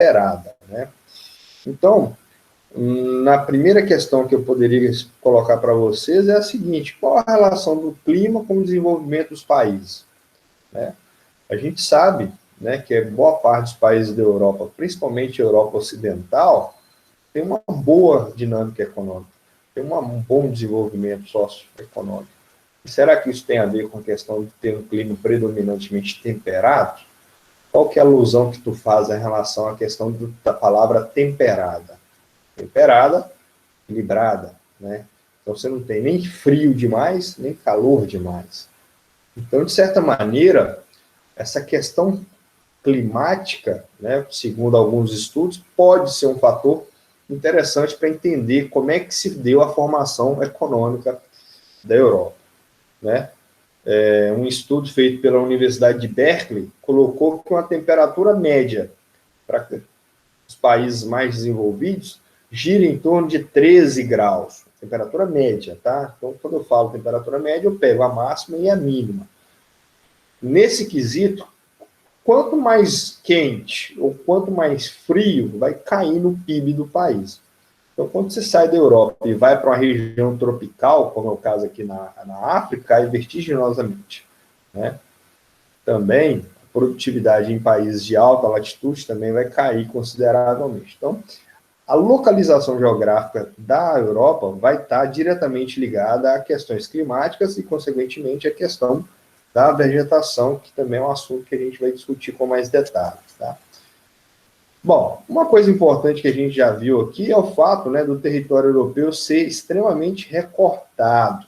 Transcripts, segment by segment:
temperada, né? Então, na primeira questão que eu poderia colocar para vocês é a seguinte: qual a relação do clima com o desenvolvimento dos países, né? A gente sabe, né, que boa parte dos países da Europa, principalmente a Europa Ocidental, tem uma boa dinâmica econômica, tem um bom desenvolvimento socioeconômico. E será que isso tem a ver com a questão de ter um clima predominantemente temperado? Qual que é a alusão que tu faz em relação à questão da palavra temperada? Temperada, equilibrada, né? Então você não tem nem frio demais, nem calor demais. Então, de certa maneira, essa questão climática, né, segundo alguns estudos, pode ser um fator interessante para entender como é que se deu a formação econômica da Europa, né? Um estudo feito pela Universidade de Berkeley colocou que uma temperatura média para os países mais desenvolvidos gira em torno de 13 graus, temperatura média, tá? Então, quando eu falo temperatura média, eu pego a máxima e a mínima. Nesse quesito, quanto mais quente ou quanto mais frio, vai cair no PIB do país. Então, quando você sai da Europa e vai para uma região tropical, como é o caso aqui na África, cai vertiginosamente, né? Também, a produtividade em países de alta latitude também vai cair consideravelmente. Então, a localização geográfica da Europa vai estar diretamente ligada a questões climáticas e, consequentemente, a questão da vegetação, que também é um assunto que a gente vai discutir com mais detalhes, tá? Bom, uma coisa importante que a gente já viu aqui é o fato, né, do território europeu ser extremamente recortado,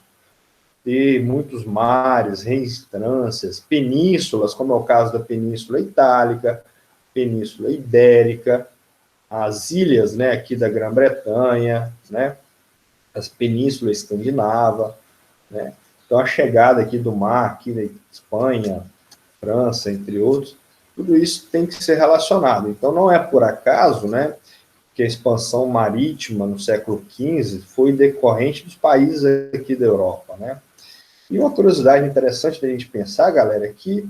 ter muitos mares, reentrâncias, penínsulas, como é o caso da Península Itálica, Península Ibérica, as ilhas, né, aqui da Grã-Bretanha, né, as penínsulas escandinava, né? Então, a chegada aqui do mar, aqui da Espanha, França, entre outros, tudo isso tem que ser relacionado. Então, não é por acaso, né, que a expansão marítima no século XV foi decorrente dos países aqui da Europa, né? E uma curiosidade interessante da gente pensar, galera, é que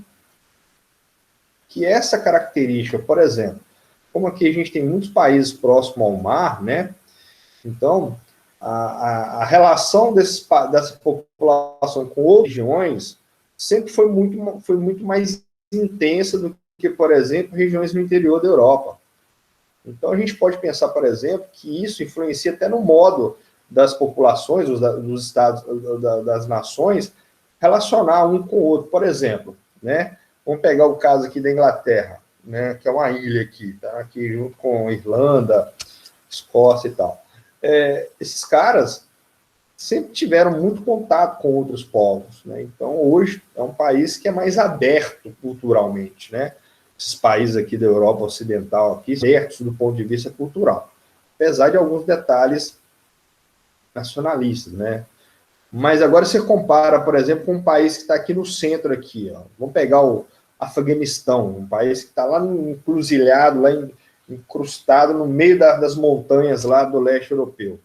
essa característica, por exemplo, como aqui a gente tem muitos países próximos ao mar, né? Então, a relação dessa população com outras regiões sempre foi muito mais intensa do que, por exemplo, regiões no interior da Europa. Então, a gente pode pensar, por exemplo, que isso influencia até no modo das populações, dos estados, das nações, relacionar um com o outro. Por exemplo, né, vamos pegar o caso aqui da Inglaterra, né, que é uma ilha aqui, tá, aqui junto com Irlanda, Escócia e tal. Esses caras sempre tiveram muito contato com outros povos, né? Então, hoje é um país que é mais aberto culturalmente, né? Esses países aqui da Europa Ocidental, aqui, abertos do ponto de vista cultural, apesar de alguns detalhes nacionalistas, né? Mas agora você compara, por exemplo, com um país que está aqui no centro, aqui, ó. Vamos pegar o Afeganistão, um país que está lá encruzilhado, lá incrustado no meio das montanhas lá do leste europeu.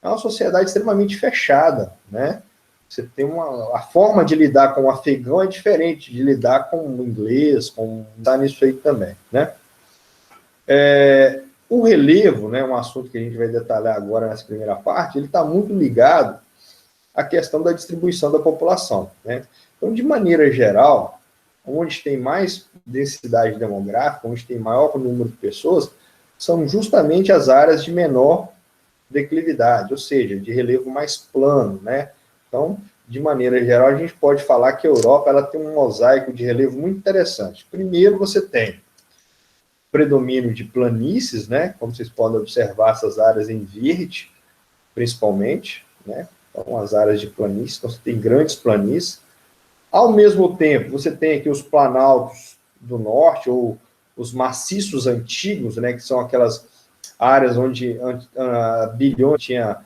É uma sociedade extremamente fechada, né? Você tem a forma de lidar com o afegão é diferente de lidar com o inglês, tá nisso aí também, né? O relevo, né, um assunto que a gente vai detalhar agora nessa primeira parte, ele está muito ligado à questão da distribuição da população, né? Então, de maneira geral, onde tem mais densidade demográfica, onde tem maior número de pessoas, são justamente as áreas de menor declividade, ou seja, de relevo mais plano, né? Então, de maneira geral, a gente pode falar que a Europa ela tem um mosaico de relevo muito interessante. Primeiro, você tem predomínio de planícies, né? Como vocês podem observar, essas áreas em verde, principalmente, né? Então, as áreas de planícies, então você tem grandes planícies. Ao mesmo tempo, você tem aqui os planaltos do norte, ou os maciços antigos, né? Que são aquelas áreas onde bilhões tinha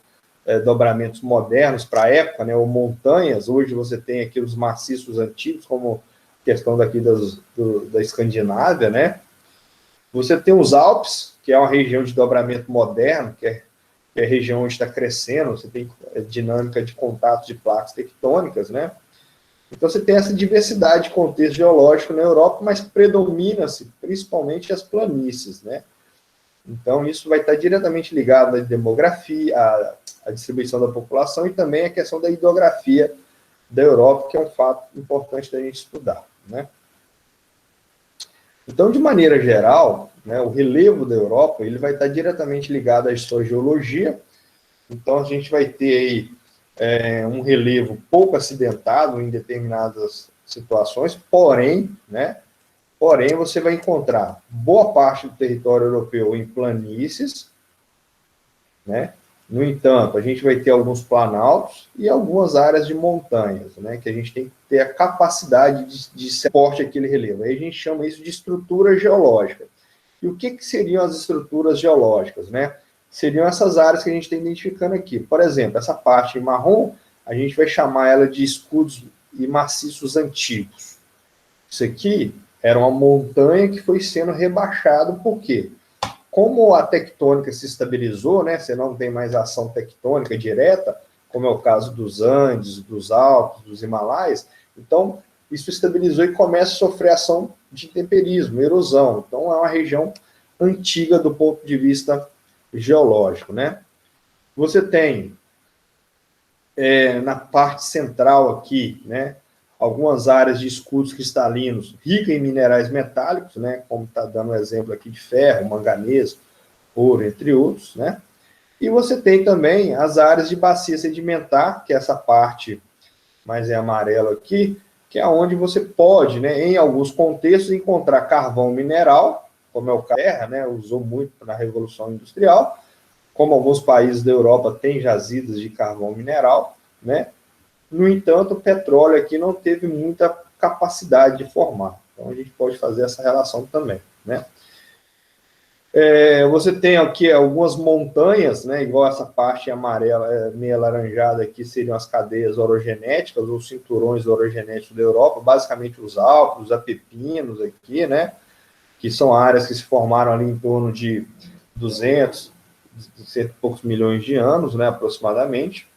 dobramentos modernos para a época, né, ou montanhas. Hoje você tem aqui os maciços antigos, como questão daqui da Escandinávia, né? Você tem os Alpes, que é uma região de dobramento moderno, que é a região onde está crescendo, você tem dinâmica de contato de placas tectônicas, né? Então você tem essa diversidade de contexto geológico na Europa, mas predomina-se principalmente as planícies, né? Então, isso vai estar diretamente ligado à demografia, à distribuição da população e também à questão da hidrografia da Europa, que é um fato importante da gente estudar, né? Então, de maneira geral, né, o relevo da Europa ele vai estar diretamente ligado à sua geologia. Então, a gente vai ter aí um relevo pouco acidentado em determinadas situações, porém, né, porém, você vai encontrar boa parte do território europeu em planícies, né? No entanto, a gente vai ter alguns planaltos e algumas áreas de montanhas, né? Que a gente tem que ter a capacidade de suporte àquele relevo. Aí a gente chama isso de estrutura geológica. E o que seriam as estruturas geológicas, né? Seriam essas áreas que a gente está identificando aqui. Por exemplo, essa parte em marrom, a gente vai chamar ela de escudos e maciços antigos. Isso aqui era uma montanha que foi sendo rebaixado, por quê? Como a tectônica se estabilizou, né, você não tem mais ação tectônica direta, como é o caso dos Andes, dos Alpes, dos Himalaias, então isso estabilizou e começa a sofrer ação de temperismo, erosão. Então é uma região antiga do ponto de vista geológico, né? Você tem na parte central aqui, né, algumas áreas de escudos cristalinos ricas em minerais metálicos, né, como está dando o exemplo aqui de ferro, manganês, ouro, entre outros, né? E você tem também as áreas de bacia sedimentar, que é essa parte mais amarela aqui, que é onde você pode, né, em alguns contextos, encontrar carvão mineral, como é o caso da terra, né, usou muito na Revolução Industrial, como alguns países da Europa têm jazidas de carvão mineral, né? No entanto, o petróleo aqui não teve muita capacidade de formar. Então, a gente pode fazer essa relação também, né? Você tem aqui algumas montanhas, né, igual essa parte amarela, meio alaranjada aqui, seriam as cadeias orogenéticas, ou cinturões orogenéticos da Europa, basicamente os Alpes, os Apepinos aqui, né, que são áreas que se formaram ali em torno de 200, cento e poucos milhões de anos, né, aproximadamente.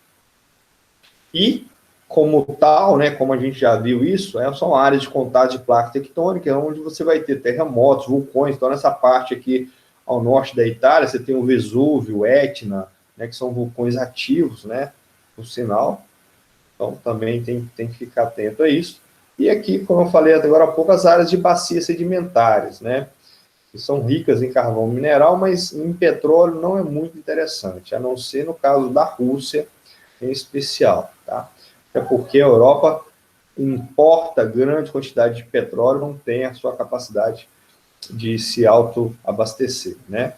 E, como tal, né, como a gente já viu isso, são áreas de contato de placa tectônica, onde você vai ter terremotos, vulcões. Então, nessa parte aqui, ao norte da Itália, você tem o Vesúvio, o Etna, né, que são vulcões ativos, né, por sinal. Então, também tem que ficar atento a isso. E aqui, como eu falei agora há pouco, as áreas de bacias sedimentares, né, que são ricas em carvão mineral, mas em petróleo não é muito interessante, a não ser no caso da Rússia em especial, tá? É porque a Europa importa grande quantidade de petróleo, não tem a sua capacidade de se autoabastecer, né?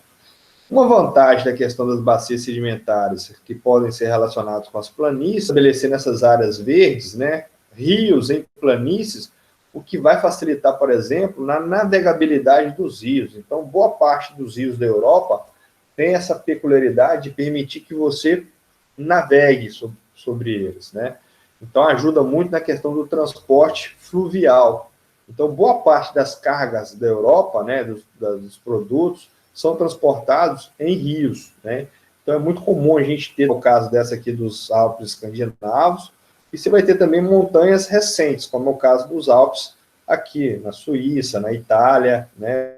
Uma vantagem da questão das bacias sedimentares, que podem ser relacionadas com as planícies, estabelecer nessas áreas verdes, né, rios em planícies, o que vai facilitar, por exemplo, na navegabilidade dos rios. Então, boa parte dos rios da Europa tem essa peculiaridade de permitir que você navegue sobre eles, né? Então, ajuda muito na questão do transporte fluvial. Então, boa parte das cargas da Europa, né, dos produtos, são transportados em rios, né? Então, é muito comum a gente ter, no caso dessa aqui dos Alpes escandinavos, e você vai ter também montanhas recentes, como é o caso dos Alpes aqui na Suíça, na Itália, né?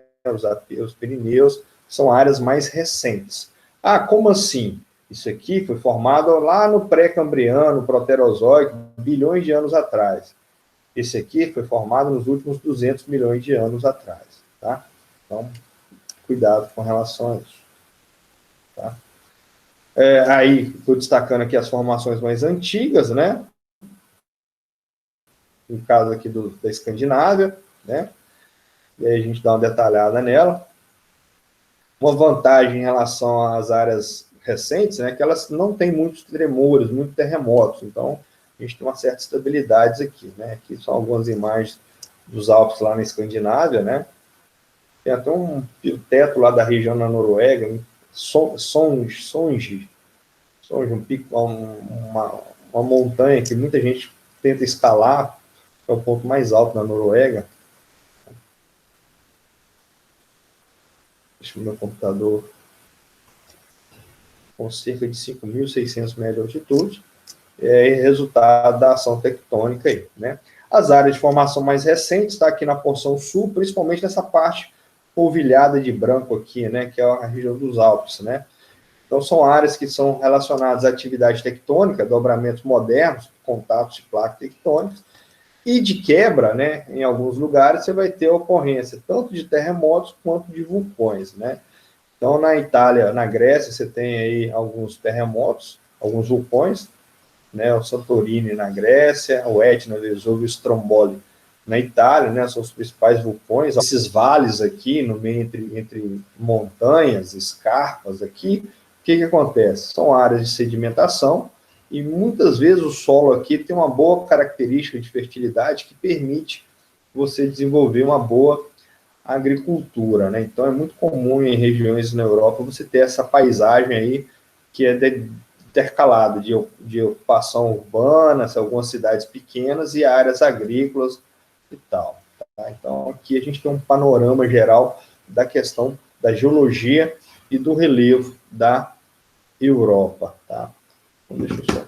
Os Pirineus, são áreas mais recentes. Ah, como assim? Isso aqui foi formado lá no pré-cambriano, proterozoico, bilhões de anos atrás. Esse aqui foi formado nos últimos 200 milhões de anos atrás, tá? Então, cuidado com relação a isso, tá? Aí, estou destacando aqui as formações mais antigas, né? No caso aqui da Escandinávia, né? E aí a gente dá uma detalhada nela. Uma vantagem em relação às áreas recentes, né, que elas não têm muitos tremores, muitos terremotos, então a gente tem uma certa estabilidade aqui, né? Aqui são algumas imagens dos Alpes lá na Escandinávia, né? Tem até um teto lá da região da Noruega, Songe, um pico, uma montanha que muita gente tenta escalar, que é o ponto mais alto da Noruega. Deixa eu ver o meu computador. Com cerca de 5.600 metros de altitude, resultado da ação tectônica aí, né? As áreas de formação mais recentes está aqui na porção sul, principalmente nessa parte polvilhada de branco aqui, né, que é a região dos Alpes, né? Então, são áreas que são relacionadas à atividade tectônica, dobramentos modernos, contatos de placas tectônicas, e de quebra, né, em alguns lugares, você vai ter a ocorrência tanto de terremotos quanto de vulcões, né? Então, na Itália, na Grécia, você tem aí alguns terremotos, alguns vulcões, né, o Santorini na Grécia, o Etna, Vesúvio e o Stromboli na Itália, né, são os principais vulcões. Esses vales aqui, no meio entre montanhas, escarpas aqui, o que acontece? São áreas de sedimentação e muitas vezes o solo aqui tem uma boa característica de fertilidade que permite você desenvolver uma boa agricultura, né? Então é muito comum em regiões na Europa você ter essa paisagem aí que é intercalado de ocupação urbana, algumas cidades pequenas e áreas agrícolas e tal. Tá? Então aqui a gente tem um panorama geral da questão da geologia e do relevo da Europa. Tá? Então, deixa eu só